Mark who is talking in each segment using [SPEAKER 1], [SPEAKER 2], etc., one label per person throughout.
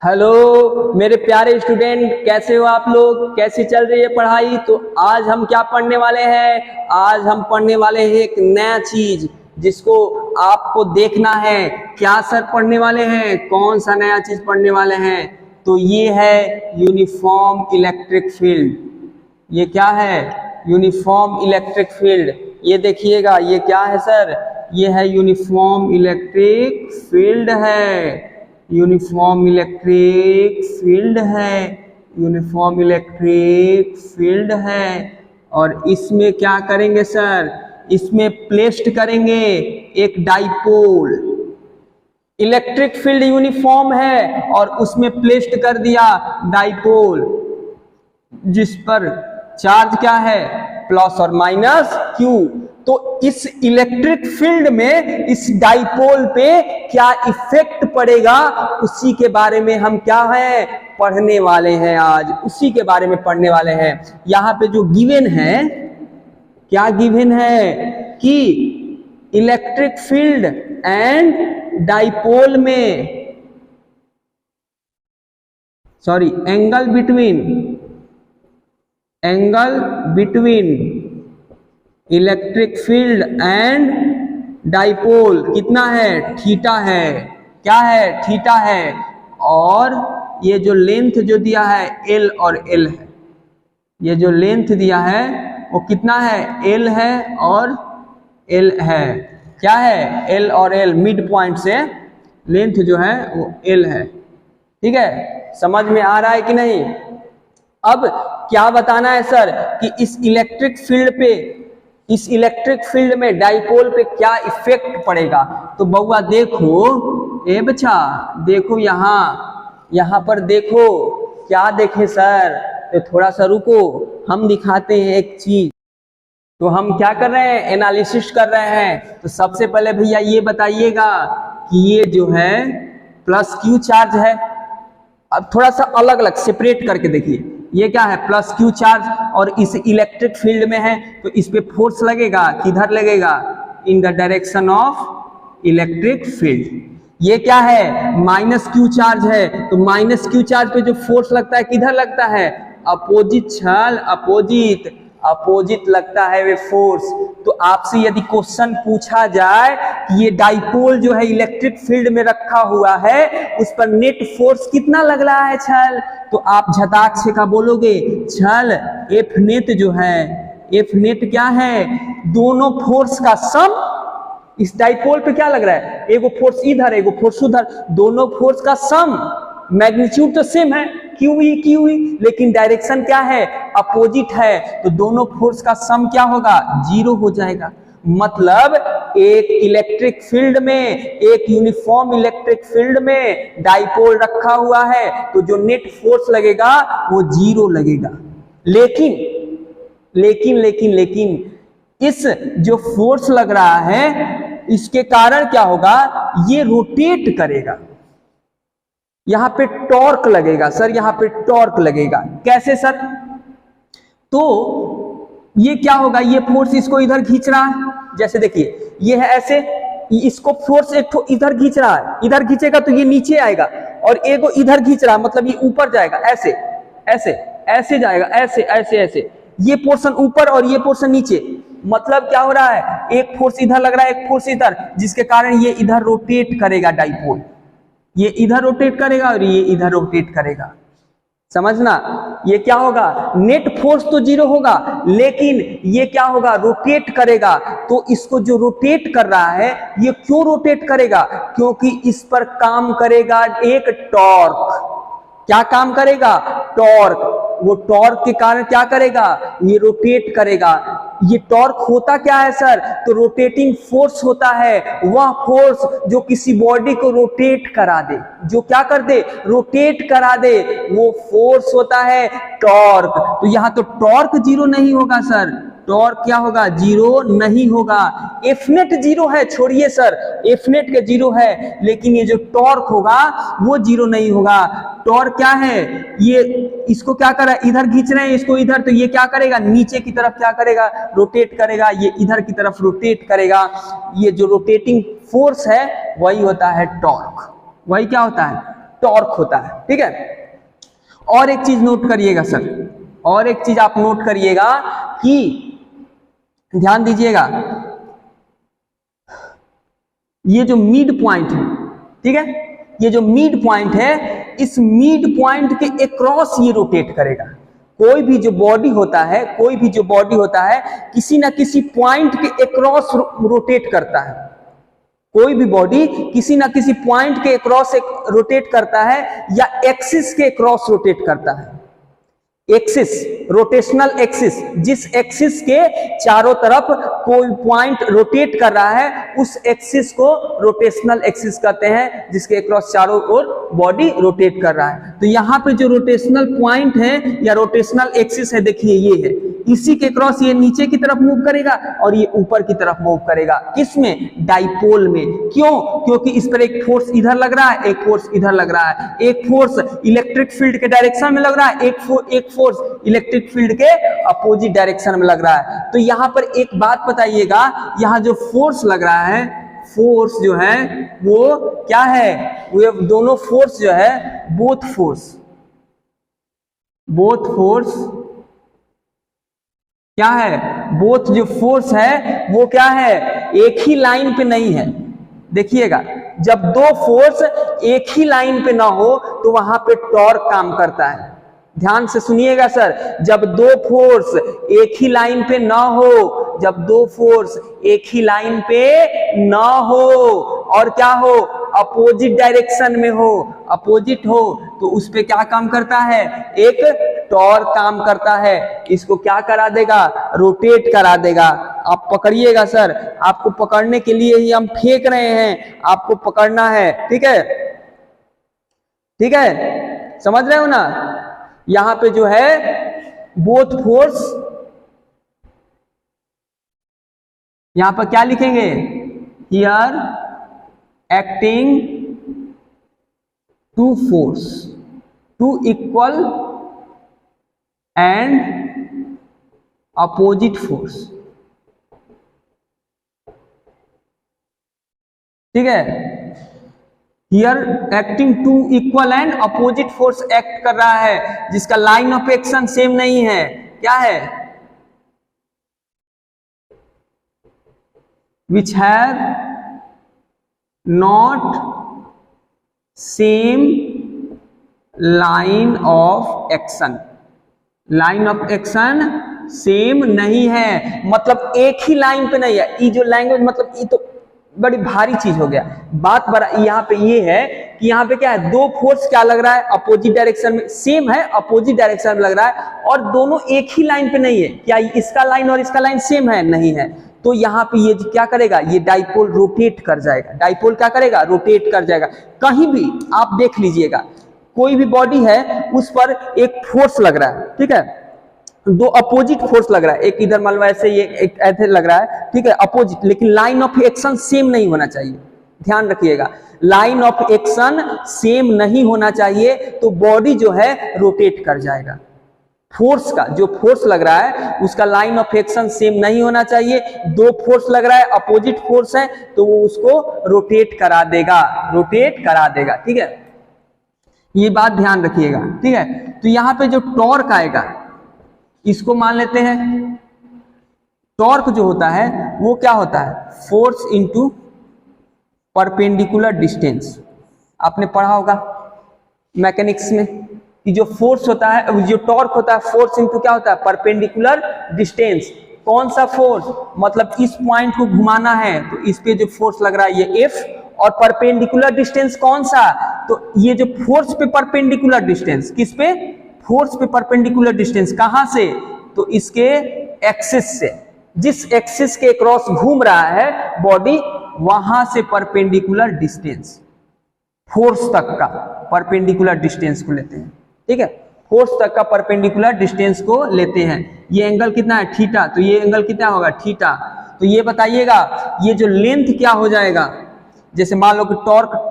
[SPEAKER 1] Hello मेरे प्यारे student, कैसे हो आप लोग? कैसी चल रही है पढ़ाई? तो आज हम क्या पढ़ने वाले हैं? आज हम पढ़ने वाले हैं एक नया चीज जिसको आपको देखना है। क्या सर पढ़ने वाले हैं? कौन सा नया चीज पढ़ने वाले हैं? तो ये है यूनिफॉर्म इलेक्ट्रिक फील्ड। ये क्या है? Uniform electric field. ये देखिएगा, ये क्या है सर? ये है यूनिफॉर्म इलेक्ट्रिक फील्ड है। यूनिफॉर्म इलेक्ट्रिक फील्ड है। यूनिफॉर्म इलेक्ट्रिक फील्ड है। और इसमें क्या करेंगे सर? इसमें प्लेस्ड करेंगे एक डाइपोल। इलेक्ट्रिक फील्ड यूनिफॉर्म है और उसमें प्लेस्ड कर दिया डाइपोल, जिस पर चार्ज क्या है? प्लस और माइनस क्यू। तो इस इलेक्ट्रिक फील्ड में इस डाइपोल पे क्या इफेक्ट पड़ेगा, उसी के बारे में हम क्या है पढ़ने वाले हैं। आज उसी के बारे में पढ़ने वाले हैं। यहाँ पे जो गिवन है, क्या गिवन है कि इलेक्ट्रिक फील्ड एंड डाइपोल में angle between electric field and dipole कितना है? थीटा है। क्या है? थीटा है। और ये जो लेंथ जो दिया है एल और एल है। ये जो लेंथ दिया है वो कितना है? एल है और एल है। क्या है? एल और एल। मिड पॉइंट से लेंथ जो है वो एल है। ठीक है, समझ में आ रहा है कि नहीं? अब क्या बताना है सर कि इस इलेक्ट्रिक फील्ड में डाइपोल पे क्या इफेक्ट पड़ेगा। तो बउआ देखो, ए बच्चा देखो, यहाँ पर देखो। क्या देखे सर? तो थोड़ा सा रुको, हम दिखाते हैं एक चीज। तो हम क्या कर रहे हैं? एनालिसिस कर रहे हैं। तो सबसे पहले भैया ये बताइएगा कि ये जो है प्लस क्यू चार्ज है। अब थोड़ा सा अलग अलग सेपरेट करके देखिए। ये क्या है? प्लस क्यू चार्ज, और इस इलेक्ट्रिक फील्ड में है तो इस पे फोर्स लगेगा। किधर लगेगा? In the direction of electric field. ये क्या है? माइनस क्यू चार्ज है। तो माइनस क्यू चार्ज पे जो फोर्स लगता है किधर लगता है? अपोजिट छल, अपोजिट लगता है वे फोर्स। तो आपसे यदि क्वेश्चन पूछा जाए कि ये डाइपोल जो है इलेक्ट्रिक फील्ड में रखा हुआ है, उस पर नेट फोर्स कितना लग रहा है छल, तो आप झटाक से का बोलोगे छल एफ नेट जो है, एफ नेट क्या है? दोनों फोर्स का सम। इस डाइपोल पे क्या लग रहा है? एगो फोर्स इधर, एगो फोर्स उधर, दोनों फोर्स का सम। मैग्नीट्यूड तो सेम है, क्यू ई, लेकिन डायरेक्शन क्या है? अपोजिट है। तो दोनों फोर्स का सम क्या होगा? जीरो हो जाएगा। मतलब एक इलेक्ट्रिक फील्ड में, एक यूनिफॉर्म इलेक्ट्रिक फील्ड में डाइपोल रखा हुआ है तो जो नेट फोर्स लगेगा वो जीरो लगेगा। लेकिन इस जो फोर्स लग रहा है, इसके कारण क्या होगा? ये रोटेट करेगा। यहां पे टॉर्क लगेगा सर, यहां पे टॉर्क लगेगा। कैसे सर? तो ये क्या होगा? ये फोर्स इसको इधर खींच रहा है। जैसे देखिए, ये है ऐसे, इसको फोर्स एक तो इधर खींच रहा है। इधर खींचेगा तो ये नीचे आएगा, और एक को इधर खींच रहा है, मतलब ये ऊपर जाएगा। ऐसे जाएगा, ऐसे। ये पोर्शन ऊपर और ये पोर्शन नीचे। मतलब क्या हो रहा है? एक फोर्स इधर लग रहा है, एक फोर्स इधर, जिसके कारण ये इधर रोटेट करेगा डाइपोल। ये इधर रोटेट करेगा और ये इधर रोटेट करेगा। समझना? ये क्या होगा? नेट फोर्स तो जीरो होगा, लेकिन ये क्या होगा? रोटेट करेगा। तो इसको जो रोटेट कर रहा है, ये क्यों रोटेट करेगा? क्योंकि इस पर काम करेगा एक टॉर्क। क्या काम करेगा? टॉर्क। वो टॉर्क के कारण क्या करेगा? ये रोटेट करेगा। ये टॉर्क होता क्या है सर? तो रोटेटिंग फोर्स होता है। वह फोर्स जो किसी बॉडी को रोटेट करा दे, जो क्या कर दे? रोटेट करा दे, वो फोर्स होता है टॉर्क। तो यहां तो टॉर्क जीरो नहीं होगा सर। टॉर्क क्या होगा? जीरो नहीं होगा। एफ नेट जीरो है, छोड़िए सर, एफ नेट के जीरो है, लेकिन ये जो टॉर्क होगा वो जीरो नहीं होगा। टॉर्क क्या है? ये इसको क्या कर रहा है? इधर खींच रहे हैं इसको इधर, तो ये क्या करेगा? नीचे की तरफ क्या करेगा? रोटेट करेगा। ये इधर की तरफ रोटेट करेगा। ये जो रोटेटिंग फोर्स है वही होता है टॉर्क। वही क्या होता है? टॉर्क होता है, ठीक है। और एक चीज नोट करिएगा सर, और एक चीज आप नोट करिएगा कि ध्यान दीजिएगा, ये जो मिड पॉइंट है, ठीक है, ये जो मिड पॉइंट है, इस मिड पॉइंट के अक्रॉस ये रोटेट करेगा। कोई भी जो बॉडी होता है, कोई भी जो बॉडी होता है, किसी ना किसी पॉइंट के अक्रॉस रोटेट करता है। कोई भी बॉडी किसी ना किसी पॉइंट के अक्रॉस रोटेट करता है या एक्सिस के अक्रॉस रोटेट करता है। एक्सिस, रोटेशनल एक्सिस, जिस एक्सिस के चारों तरफ कोई पॉइंट रोटेट कर रहा है, उस एक्सिस को रोटेशनल एक्सिस कहते हैं, जिसके अक्रॉस चारों ओर बॉडी रोटेट कर रहा है। तो यहाँ पे जो रोटेशनल पॉइंट है या रोटेशनल एक्सिस है, देखिए ये है, इसी के क्रॉस ये नीचे की तरफ मूव करेगा और ये ऊपर की तरफ मूव करेगा। किसमें? डाइपोल में। क्यों? क्योंकि इस पर एक फोर्स इधर लग रहा है, एक फोर्स इधर लग रहा है, एक फोर्स इलेक्ट्रिक फील्ड के डायरेक्शन में लग रहा है, एक फोर्स इलेक्ट्रिक फील्ड के अपोजिट डायरेक्शन में लग रहा है। तो यहां पर एक बात बताइएगा, यहां जो फोर्स लग रहा है, फोर्स जो है वो क्या है? वो दोनों फोर्स जो है, बोथ फोर्स क्या है? बोथ जो फोर्स है वो क्या है? एक ही लाइन पे नहीं है। देखिएगा, जब दो फोर्स एक ही लाइन पे ना हो तो वहां पे टॉर्क काम करता है। ध्यान से सुनिएगा सर, जब दो फोर्स एक ही लाइन पे ना हो, जब दो फोर्स एक ही लाइन पे ना हो और क्या हो? अपोजिट डायरेक्शन में हो, अपोजिट हो, तो उस पे क्या काम करता है? एक टॉर्क काम करता है। इसको क्या करा देगा? रोटेट करा देगा। आप पकड़िएगा सर, आपको पकड़ने के लिए ही हम फेंक रहे हैं, आपको पकड़ना है, ठीक है? ठीक है, समझ रहे हो ना? यहां पे जो है बोथ फोर्स, यहां पर क्या लिखेंगे? Here acting two force, two equal and opposite force, ठीक है? Here acting two equal and opposite force act कर रहा है, जिसका लाइन ऑफ एक्शन सेम नहीं है। क्या है? Which have not same line of action, line of action same नहीं है, मतलब एक ही लाइन पे नहीं है। ये जो लैंग्वेज, मतलब ये तो बड़ी भारी चीज हो गया। बात बड़ा यहाँ पे ये है कि यहाँ पे क्या है? दो फोर्स क्या लग रहा है? अपोजिट डायरेक्शन में सेम है, अपोजिट डायरेक्शन में लग रहा है और दोनों एक ही लाइन पे नहीं है। क्या इसका लाइन और इसका लाइन सेम है? नहीं है। तो यहाँ पे ये क्या करेगा? ये डाइपोल रोटेट कर जाएगा। डाइपोल क्या करेगा? रोटेट कर जाएगा। कहीं भी आप देख लीजिएगा, कोई भी बॉडी है, उस पर एक फोर्स लग रहा है, ठीक है? दो अपोजिट फोर्स लग रहा है, एक इधर मान लो ऐसे, ये एक ऐसे लग रहा है, ठीक है, अपोजिट, लेकिन लाइन ऑफ एक्शन सेम नहीं होना चाहिए। ध्यान रखिएगा, लाइन ऑफ एक्शन सेम नहीं होना चाहिए, तो बॉडी जो है रोटेट कर जाएगा। फोर्स का जो फोर्स लग रहा है उसका लाइन ऑफ एक्शन सेम नहीं होना चाहिए। दो फोर्स लग रहा है, अपोजिट फोर्स है, तो वो उसको रोटेट करा देगा, रोटेट करा देगा, ठीक है? ये बात ध्यान रखिएगा, ठीक है? तो यहां पे जो टॉर्क आएगा, इसको मान लेते हैं, टॉर्क जो होता है वो क्या होता है? Force into perpendicular distance. आपने पढ़ा होगा मैकेनिक्स में कि जो फोर्स होता है, जो टॉर्क होता है, फोर्स इनटू क्या होता है? Perpendicular distance. कौन सा फोर्स? मतलब इस पॉइंट को घुमाना है तो इस पे जो फोर्स लग रहा है ये F, और परपेंडिकुलर डिस्टेंस कौन सा? तो ये जो फोर्स पे परपेंडिकुलर डिस्टेंस, किस पे? फोर्स पे परपेंडिकुलर डिस्टेंस कहां से? तो इसके एक्सिस से, जिस एक्सिस के क्रॉस घूम रहा है बॉडी, वहां से परपेंडिकुलर डिस्टेंस, फोर्स तक का परपेंडिकुलर डिस्टेंस को लेते हैं, ठीक है? फोर्स तक का परपेंडिकुलर डिस्टेंस को लेते हैं। ये एंगल कितना है? थीटा। तो ये एंगल कितना होगा? थीटा। तो ये बताइएगा, ये जो लेंथ क्या हो जाएगा? जैसे मान लो कि टॉर्क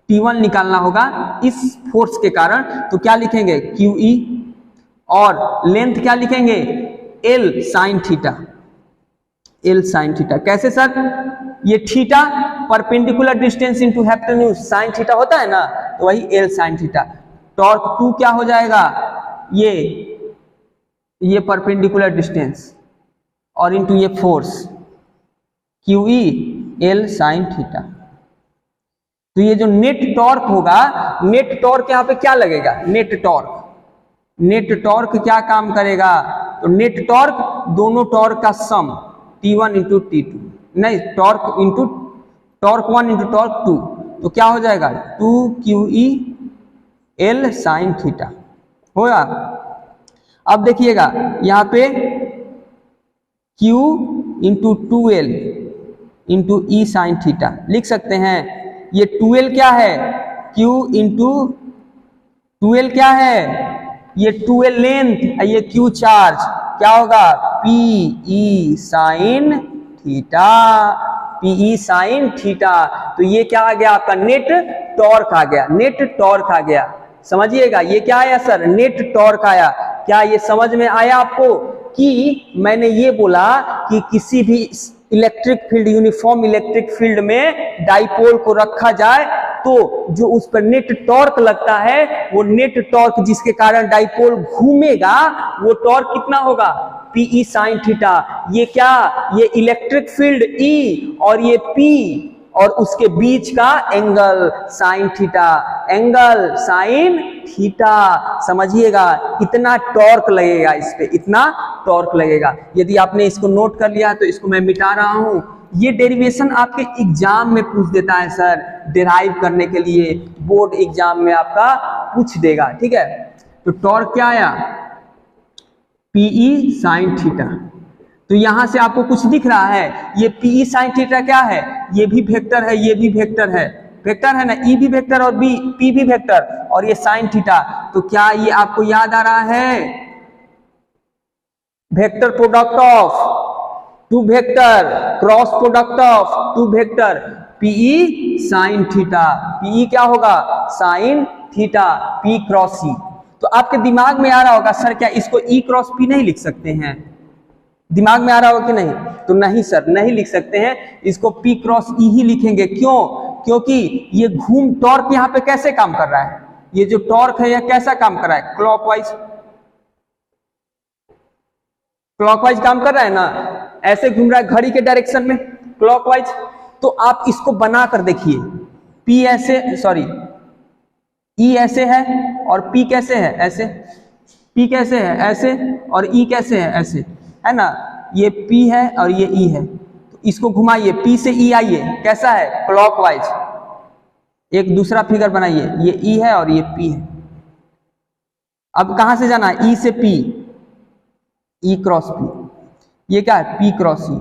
[SPEAKER 1] T1 निकालना होगा इस फोर्स के कारण, तो क्या लिखेंगे? QE, और लेंथ क्या लिखेंगे? L sin theta, L sin theta. कैसे सर? ये theta perpendicular distance into hypotenuse sine theta होता है ना, तो वही एल साइन थीटा। टॉर्क 2 क्या हो जाएगा, ये परपेंडिकुलर डिस्टेंस और इंटू ये force QE L sine theta. तो ये जो नेट टॉर्क होगा, नेट टॉर्क यहाँ पे क्या लगेगा, नेट टॉर्क क्या काम करेगा, तो नेट टॉर्क दोनों टॉर्क का सम T1 इंटू T2, नहीं टॉर्क 1 इंटू टॉर्क 2, तो क्या हो जाएगा 2 QE एल साइन थीटा होगा। अब देखिएगा यहाँ पे Q into 2L into E sine theta लिख सकते हैं। ये 2L क्या है, Q इंटू 2L क्या है, ये 2L लेंथ, ये Q चार्ज, क्या होगा PE sine theta, PE sine theta. तो ये क्या आ गया आपका नेट टॉर्क आ गया, नेट टॉर्क आ गया। समझिएगा ये क्या आया सर, नेट टॉर्क आया। क्या ये समझ में आया आपको कि मैंने ये बोला कि किसी भी electric field, uniform electric field में डाइपोल को रखा जाए तो जो उस पर नेट टॉर्क लगता है, वो नेट टॉर्क जिसके कारण डाइपोल घूमेगा, वो टॉर्क कितना होगा PE साइन थीटा। ये क्या, ये इलेक्ट्रिक फील्ड E और ये P और उसके बीच का angle sine theta, angle sine theta. समझिएगा इतना टॉर्क लगेगा इस पे, इतना टॉर्क लगेगा। यदि आपने इसको नोट कर लिया तो इसको मैं मिटा रहा हूं। ये डेरिवेशन आपके एग्जाम में पूछ देता है सर, डिराइव करने के लिए बोर्ड एग्जाम में आपका पूछ देगा, ठीक है। तो टॉर्क क्या आया, PE साइन थीटा। तो यहां से आपको कुछ दिख रहा है, ये PE साइन थीटा क्या है, ये भी वेक्टर है, ये भी वेक्टर है, वेक्टर है ना, E भी वेक्टर और P भी वेक्टर, और ये साइन थीटा। तो क्या ये आपको याद आ रहा है, vector product of two vector cross product of two vector PE sine theta. PE क्या होगा, sine theta, P cross E। तो आपके दिमाग में आ रहा होगा सर क्या इसको E क्रॉस P नहीं लिख सकते हैं, दिमाग में आ रहा होगा कि नहीं, तो नहीं सर नहीं लिख सकते हैं, इसको P क्रॉस E ही लिखेंगे। क्यों, क्योंकि ये घूम टॉर्क यहाँ पे कैसे काम कर रहा है, ये जो टॉर्क है यह कैसा काम कर रहा है, क्लॉकवाइज काम कर रहा है ना, ऐसे घूम रहा है घड़ी के डायरेक्शन में क्लॉकवाइज। तो आप इसको बना कर देखिए, P ऐसे, सॉरी E ऐसे है और P कैसे है, ऐसे, P कैसे है ऐसे, और E कैसे है ऐसे, है ना, ये P है और ये E है। तो इसको घुमाइए, P से E आइए, कैसा है, क्लॉकवाइज। एक दूसरा फिगर बनाइए, ये E है और ये P है। अब कहां से जाना है, E से P, E क्रॉस P, ये क्या है P क्रॉस E।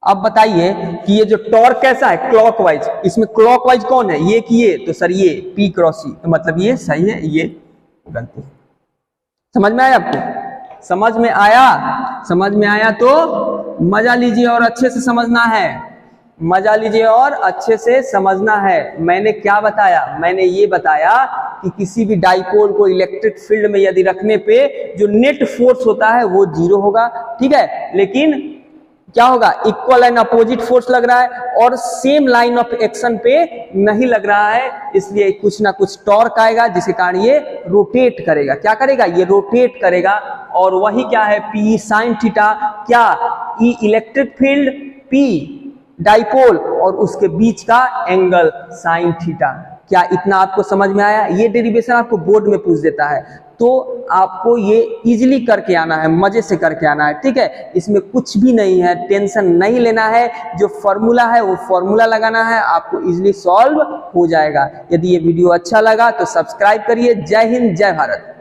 [SPEAKER 1] अब बताइए कि ये जो टॉर्क कैसा है, क्लॉकवाइज, इसमें क्लॉकवाइज कौन है, ये कि ये, तो सर ये P क्रॉस E, तो मतलब ये सही है, ये गलत है। समझ में आया आपको, समझ में आया, समझ में आया तो मजा लीजिए और अच्छे से समझना है, मजा लीजिए और अच्छे से समझना है। मैंने क्या बताया, मैंने ये बताया कि किसी भी डाइपोल को इलेक्ट्रिक फील्ड में यदि रखने पे जो नेट फोर्स होता है वो 0 होगा, ठीक है, लेकिन क्या होगा, इक्वल एंड अपोजिट फोर्स लग रहा है और सेम लाइन ऑफ एक्शन पे नहीं लग रहा है, इसलिए कुछ ना कुछ टॉर्क आएगा जिसके कारण ये रोटेट करेगा। क्या करेगा, ये रोटेट करेगा, और वही क्या है PE साइन थीटा। क्या, E electric field, P dipole और उसके बीच का एंगल साइन थीटा। क्या इतना आपको समझ में आया, ये डेरिवेशन आपको बोर्ड में पूछ देता है, तो आपको ये इजीली करके आना है, मजे से करके आना है, ठीक है। इसमें कुछ भी नहीं है, टेंशन नहीं लेना है, जो फॉर्मूला है वो फॉर्मूला लगाना है, आपको इजीली सॉल्व हो जाएगा। यदि ये वीडियो अच्छा लगा तो सब्सक्राइब करिए। जय हिंद, जय भारत।